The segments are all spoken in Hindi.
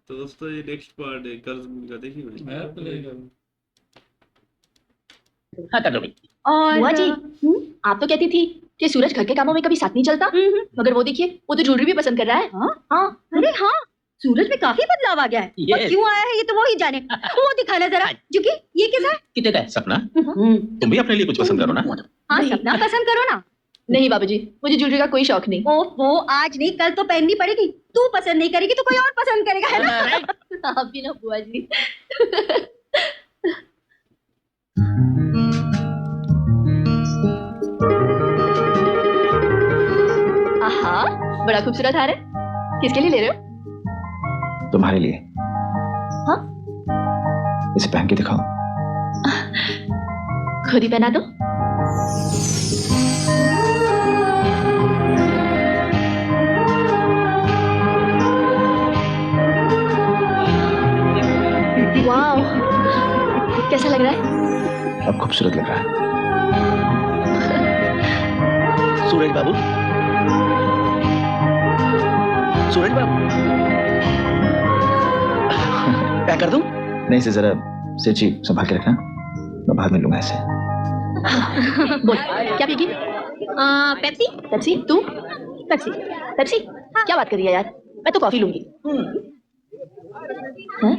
तो दोस्तों ये नेक्स्ट पार्ट है कर्ज मूवी का, देखिए भाई। मैं प्ले करूं। हाँ कर दो भाई। और बुआ जी आप तो कहती थी कि सूरज घर के कामों में कभी साथ नहीं चलता, मगर वो देखिए वो तो ज्वेलरी भी पसंद कर रहा है। हाँ अरे हाँ, सूरज में काफी बदलाव आ गया है। ये- और क्यों आया है ये तो वो ही जाने। वो दिखाना जरा, क्योंकि ये किसका है? कितने का है सपना? तुम भी अपने लिए कुछ पसंद करो ना। हाँ सपना पसंद करो ना। नहीं बाबूजी, मुझे ज्वेलरी का कोई शौक नहीं। वो आज नहीं कल तो पहननी पड़ेगी। तू पसंद नहीं करेगी तो कोई और पसंद करेगा, है ना? आप भी ना बुआ जी। आहा, बड़ा खूबसूरत हार है। किसके लिए ले रहे हो? तुम्हारे लिए। हाँ? इसे पहन के दिखाओ। खुद ही पहना दो। वाओ, कैसा लग रहा है? अब खूबसूरत लग रहा है। सूरज बाबू, सूरज बाबू, पैक कर दूं? नहीं इसे जरा सेची संभाल के रखना, मैं बाद में लूंगा इसे। बोल, क्या पिएगी? पेप्सी। पेप्सी? तू? पेप्सी? पेप्सी? क्या बात कर रही है यार? मैं तो कॉफी लूंगी। हैं?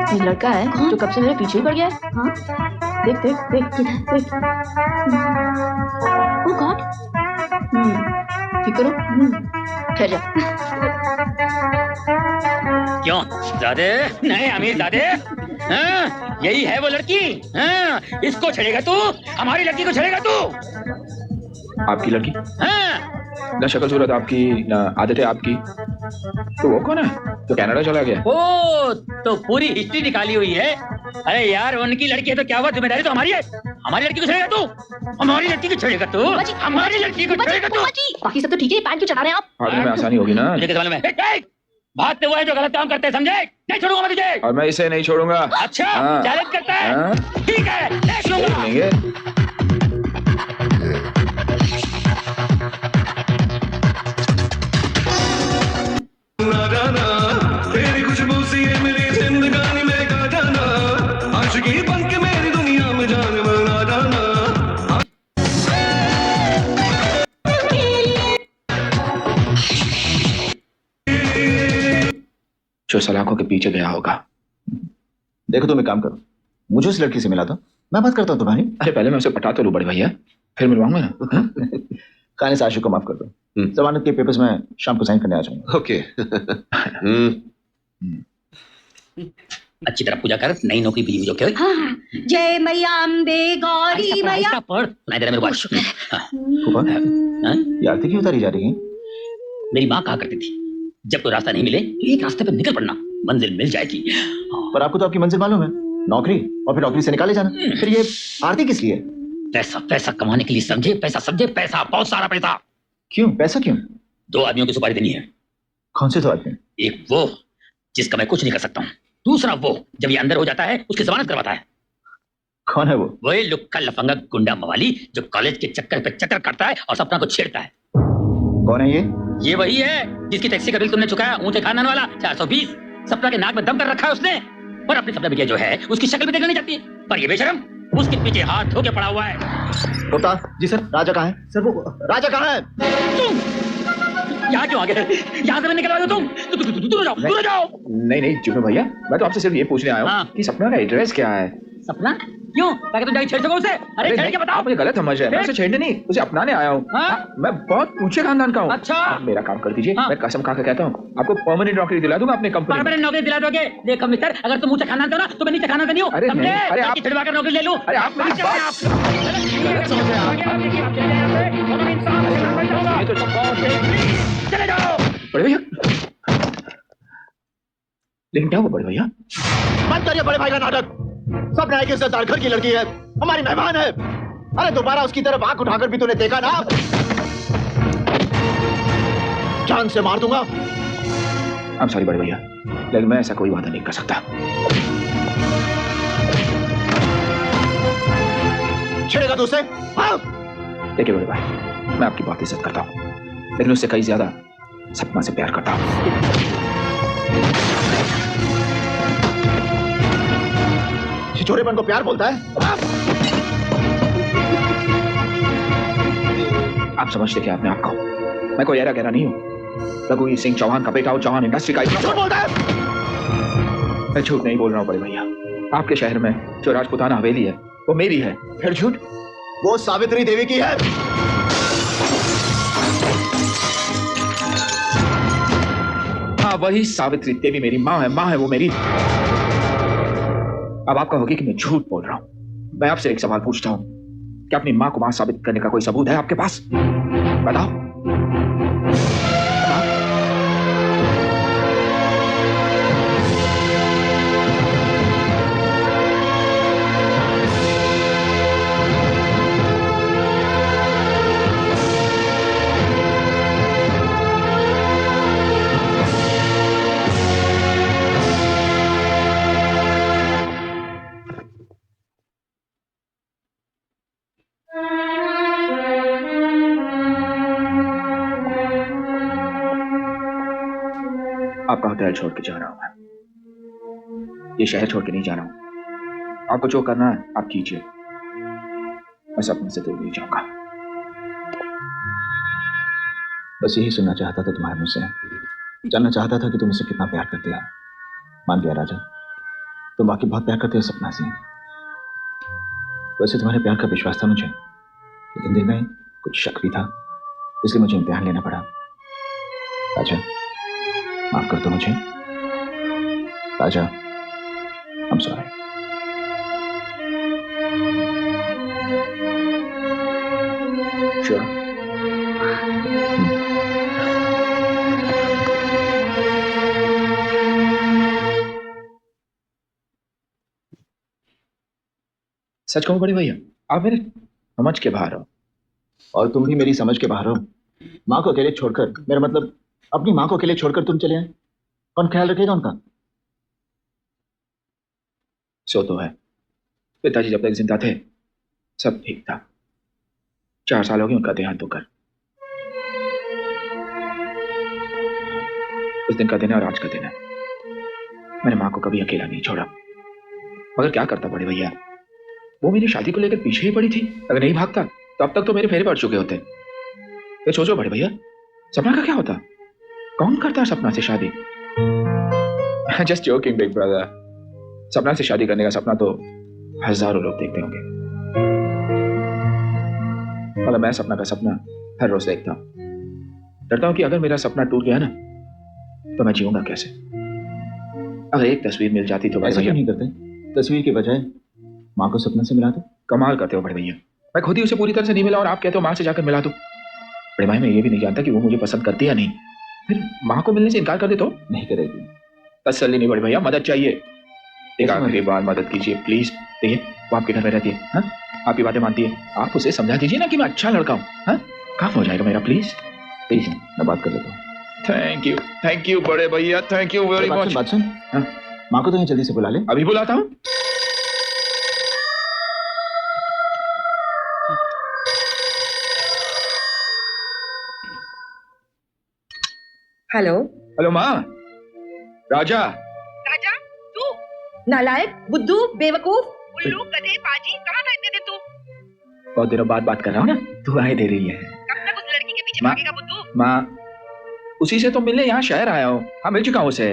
ये लड़का है जो कब से मेरे पीछे ही पड़ गया है। हाँ? देख देख देख देख। ओह गॉड। ठीक करो। ठहर जा। क्यों ज़्यादा? नहीं अमीर ज़्यादा? हाँ, यही है वो लड़की। हाँ, इसको छेड़ेगा तू? हमारी लड़की को छेड़ेगा तू? आपकी लड़की? हाँ, ना शक्ल सूरत आपकी, ना आदतें आपकी। तो वो कौन है तो कनाडा चला गया? ओ तो पूरी हिस्ट्री निकाली हुई है। अरे यार उनकी लड़की है तो क्या हुआ, जिम्मेदारी तो हमारी है। हमारी लड़की को छेड़ेगा तू? हमारी लड़की को छेड़ेगा तू? हमारी लड़की को छेड़ेगा तू? बाकी सब तो ठीक है, पैन क्यों चढ़ा रहे हैं आप? आगे में आसानी होगी ना। मुझे कैसे मालूम है? भागते हुए जो गलत काम करते हैं, समझे? नहीं छोड़ूंगा मैं तुझे। और मैं इसे नहीं छोड़ूंगा। अच्छा, हाँ। चैलेंज करता है? हाँ। ठीक है, देख लूंगा। देख लेंगे। ना जाना तेरी खुशबू सी है मेरी जिंदगानी में का जाना, आशिकी बन के मेरी दुनिया में जान बना जाना। जो सलाखों के पीछे गया होगा। देखो तुम एक काम करो, मुझे उस लड़की से मिला दो, मैं बात करता हूँ तुम्हारी। अरे पहले मैं उसे पटा तो लूं बड़े भैया, फिर मिलवाऊंगा ना। खाने से आशिक को माफ कर दो। जमानत के पेपर्स में शाम को साइन करने आ जाऊंगा। ओके। अच्छी तरह पूजा कर, नई नौकरी मिली मुझे। ओके? हाँ, जय मैया अम्बे गौरी मैया। आहिस्ता पढ़, सुनाई दे रहा है मेरे को। हाँ, फूफा, हाँ? ये आरती क्यों उतारी जा रही है? मेरी माँ कहा करती थी, जब कोई रास्ता नहीं मिले तो एक रास्ते पर निकल पड़ना, मंजिल मिल जाएगी। पर आपको तो आपकी मंजिल मालूम है, नौकरी, और फिर नौकरी से निकाले जाना। फिर ये आरती किस लिए? पैसा पैसा कमाने के लिए, समझे? पैसा समझे? पैसा, बहुत सारा पैसा। क्यों? पैसा क्यों? दो आदमियों की सुपारी देनी है। कौन से दो आदमी? एक वो जिसका मैं कुछ नहीं कर सकता हूँ, दूसरा वो जब ये अंदर हो जाता है उसकी जमानत करवाता है। कौन है वो? वही लुक्का लफंगा गुंडा मवाली जो कॉलेज के चक्कर पे चक्कर करता है और सपना को छेड़ता है। कौन है ये? ये वही है जिसकी टैक्सी का बिल तुमने चुकाया, ऊंचे खानदान वाला 420। सपना के नाक में दम कर रखा है उसने, पर अपनी सपना बिटिया जो है उसकी शक्ल भी देखना नहीं चाहती। पर ये बेशरम उसके पीछे हाथ धो के पड़ा हुआ है। गुप्ता जी सर, राजा कहाँ है? सर वो राजा कहाँ है? यहाँ क्यों आ गए? यहाँ से मैं निकलवा दो तुम। दूर जाओ, दूर जाओ। नहीं नहीं जुगनू भैया, मैं तो आपसे सिर्फ ये पूछने आया हाँ। हूँ कि सपना का एड्रेस क्या है? सपना क्यों? ताकि तुम जाके छेड़ सको उसे। अरे छेड़ के बताओ। आप मुझे गलत समझ रहे हैं, मैं उसे छेड़ने नहीं, उसे अपनाने आया हूँ। हाँ? मैं बहुत ऊंचे खानदान का हूँ। अच्छा। आप मेरा काम कर दीजिए, हाँ। मैं कसम खा के कहता हूँ, आपको परमानेंट नौकरी दिला दूंगा अपने कंपनी में। परमानेंट नौकरी दिला दोगे? देखो मिस्टर, अगर तुम ऊंचे खानदान से हो ना तो मैं नीचे खानदान से नहीं हूँ। अरे नहीं, समझे? अरे आप- ताकि छिड़वा कर नौकरी ले लूं। अरे आप मेरी चले बात- आप। गलत समझ रहे हैं। ये तो चले जाओ। बड़े भैया, लेकिन क्या हुआ बड़े भैया? मत करिए बड़े भाई का नाटक। सब न्याय की इज्जतदार घर की लड़की है, हमारी मेहमान है। अरे दोबारा उसकी तरफ आंख उठाकर भी तूने देखा ना, जान से मार दूंगा। I'm sorry बड़े भैया, लेकिन मैं ऐसा कोई वादा नहीं कर सकता। छेड़ेगा तू उसे? हाँ? देखिए बड़े भाई, मैं आपकी बहुत इज्जत करता हूँ, लेकिन उससे कई ज्यादा सपना से प्यार करता हूँ। छिछोरेपन को प्यार बोलता है? आप समझते क्या अपने आप को? मैं कोई ऐरा गहरा नहीं हूँ। रघुवीर सिंह चौहान का बेटा हूँ, चौहान इंडस्ट्री का झूठ बोलता है? मैं झूठ नहीं बोल रहा हूँ बड़े भैया। आपके शहर में जो राजपूताना हवेली है वो मेरी है। फिर झूठ? वो सावित्री देवी की है। हाँ, वही सावित्री देवी मेरी माँ है वो मेरी। अब आप कहोगे कि मैं झूठ बोल रहा हूँ। मैं आपसे एक सवाल पूछता हूँ, क्या अपनी माँ को माँ साबित करने का कोई सबूत है आपके पास? बताओ। आपका होटल छोड़ के जा रहा हूं मैं। ये शहर छोड़ के नहीं जा रहा हूं। आपको जो करना है आप कीजिए। मैं सपने से दूर नहीं जाऊंगा। बस यही सुनना चाहता था तुम्हारे मुंह से। जानना चाहता था कि तुम उसे कितना प्यार करते हो। मान गया राजा, तुम वाकई बहुत प्यार करते हो सपना से। वैसे तुम्हारे प्यार का विश्वास था मुझे, लेकिन दिल में कुछ शक भी था, इसलिए मुझे इम्तिहान लेना पड़ा। राजा, माफ कर दो मुझे। राजा, I'm sorry. Sure. सच कहूं बड़े भैया, आप मेरे समझ के बाहर हो। और तुम भी मेरी समझ के बाहर हो। माँ को अकेले छोड़कर, मेरा मतलब अपनी माँ को अकेले छोड़कर तुम चले आए, कौन ख्याल रखेगा उनका? सो तो है, पिताजी जब तक जिंदा थे सब ठीक था। 4 साल हो गए उनका देहांत होकर। उस दिन का दिन है और आज का दिन है। मैंने माँ को कभी अकेला नहीं छोड़ा। मगर क्या करता बड़े भैया, वो मेरी शादी को लेकर पीछे ही पड़ी थी। अगर नहीं भागता तो अब तक तो मेरे फेरे पड़ चुके होते। तो सोचो बड़े भैया, सपना का क्या होता? कौन करता है सपना से शादी? Just joking big brother. सपना से शादी करने का सपना तो हजारों लोग देखते होंगे, मगर मैं सपना का सपना हर रोज देखता हूं। डरता हूं कि अगर मेरा सपना टूट गया ना तो मैं जीऊंगा कैसे? अगर एक तस्वीर मिल जाती तो ऐसा क्यों नहीं करते? तस्वीर की बजाय माँ को सपने से मिला दो। कमाल करते हो बड़े भैया। मैं खुद ही उसे पूरी तरह से नहीं मिला और आप कहते हो माँ से जाकर मिला दो। बड़े भाई, मैं ये भी नहीं जानता कि वो मुझे पसंद करती या नहीं। फिर माँ को मिलने से इनकार कर दे तो? नहीं करेगी। तसल्ली नहीं बड़े भैया, मदद चाहिए। एक आखिरी बार मदद कीजिए प्लीज। देखिए वो आपके घर में रहती है, हाँ? आपकी बातें मानती है। आप उसे समझा दीजिए ना कि मैं अच्छा लड़का हूँ, हाँ? काम हो जाएगा मेरा। प्लीज प्लीज, मैं बात कर लेता हूँ। थैंक यू बड़े भैया, थैंक यू वेरी मच। बात सुन, हाँ? माँ को तो जल्दी से बुला ले। अभी बुलाता हूँ। हेलो हेलो माँ। राजा। राजा, तू नालायक, बुद्धू, बेवकूफ, उल्लू, गधे, पाजी, कहाँ था इतने दिन तू? बहुत दिनों बाद बात कर रहा हूँ ना, दुआएं दे रही है। कब तक उस लड़की के पीछे भागेगा बुद्धू? माँ, उसी से तो मिलने यहाँ शहर आया हूँ। हाँ, मिल चुका हूँ उसे।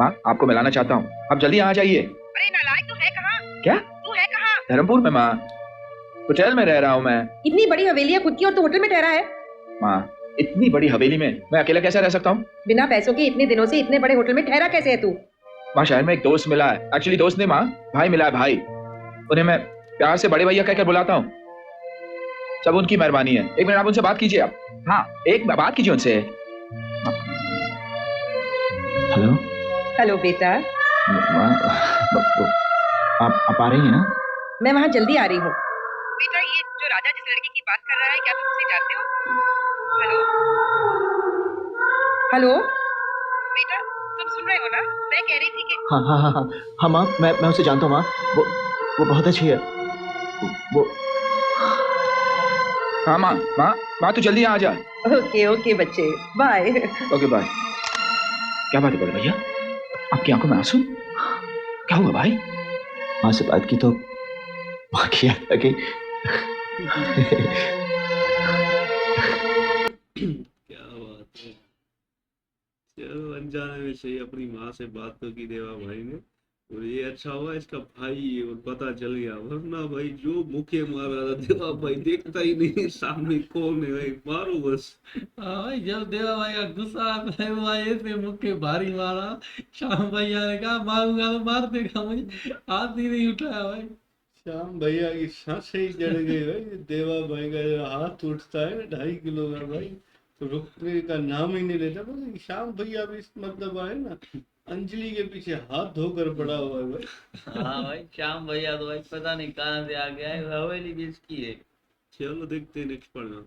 माँ, आपको मिलाना चाहता हूँ, आप जल्दी यहाँ आ जाइए। अरे नालायक, तू है कहाँ? क्या? तू है कहाँ? धर्मपुर में माँ, होटल में रह रहा हूँ मैं। इतनी बड़ी हवेली है खुद की और तू होटल में ठहरा है? माँ, इतनी बड़ी हवेली में मैं अकेला कैसे रह सकता हूँ? बिना पैसों के इतने दिनों से इतने बड़े होटल में ठहरा कैसे है तू? माँ, शहर में एक दोस्त मिला है। एक्चुअली दोस्त नहीं माँ, भाई मिला है, भाई। उन्हें मैं प्यार से बड़े भैया कहकर बुलाता हूँ। सब उनकी मेहरबानी है। एक मिनट आप उनसे बात कीजिए। आप, हाँ, एक बात कीजिए उनसे। हेलो। हेलो बेटा। आप आ रही हैं ना? मैं वहाँ जल्दी आ रही हूँ। बेटा, ये जो राजा जिस लड़की की बात कर रहा है, क्या तुम उसे जानते हो? हेलो हेलो बेटा, तुम सुन रहे हो ना? मैं कह रही थी कि हाँ माँ, मैं उसे जानता हूँ माँ। वो बहुत अच्छी है। वो हाँ माँ, माँ तू जल्दी आ जा। ओके ओके बच्चे, बाय। Okay bye. क्या बात है बड़े भैया, आपकी आंखों में आंसू? क्या हुआ भाई? माँ से बात की तो माँ की याद आ गई। क्या बात है। चलो अनजाने में सही अपनी माँ से बात तो की देवा भाई ने, और ये अच्छा हुआ इसका भाई है और पता चल गया, वरना भाई जो मुखे मार रहा था देवा भाई देखता ही नहीं सामने कौन है भाई, मारो बस। हाँ भाई, जब देवा भाई का गुस्सा आता है वो ऐसे मुक्के भारी मारा। श्याम भैया ने कहा मारूंगा तो मार देगा, मुझे हाथ ही नहीं उठाया भाई। श्याम भैया की सांसें ही चढ़ गई भाई, देवा भाई का जो हाथ उठता है 2.5 किलो का भाई, तो रुकने का नाम ही नहीं लेता। बस श्याम भैया भी इस मतलब आए ना, अंजलि के पीछे हाथ धोकर पड़ा हुआ है भाई। हाँ भाई, श्याम भैया तो भाई पता नहीं कहाँ से आ गया है, हवेली भी इसकी है। चलो देखते हैं नेक्स्ट पार्ट में।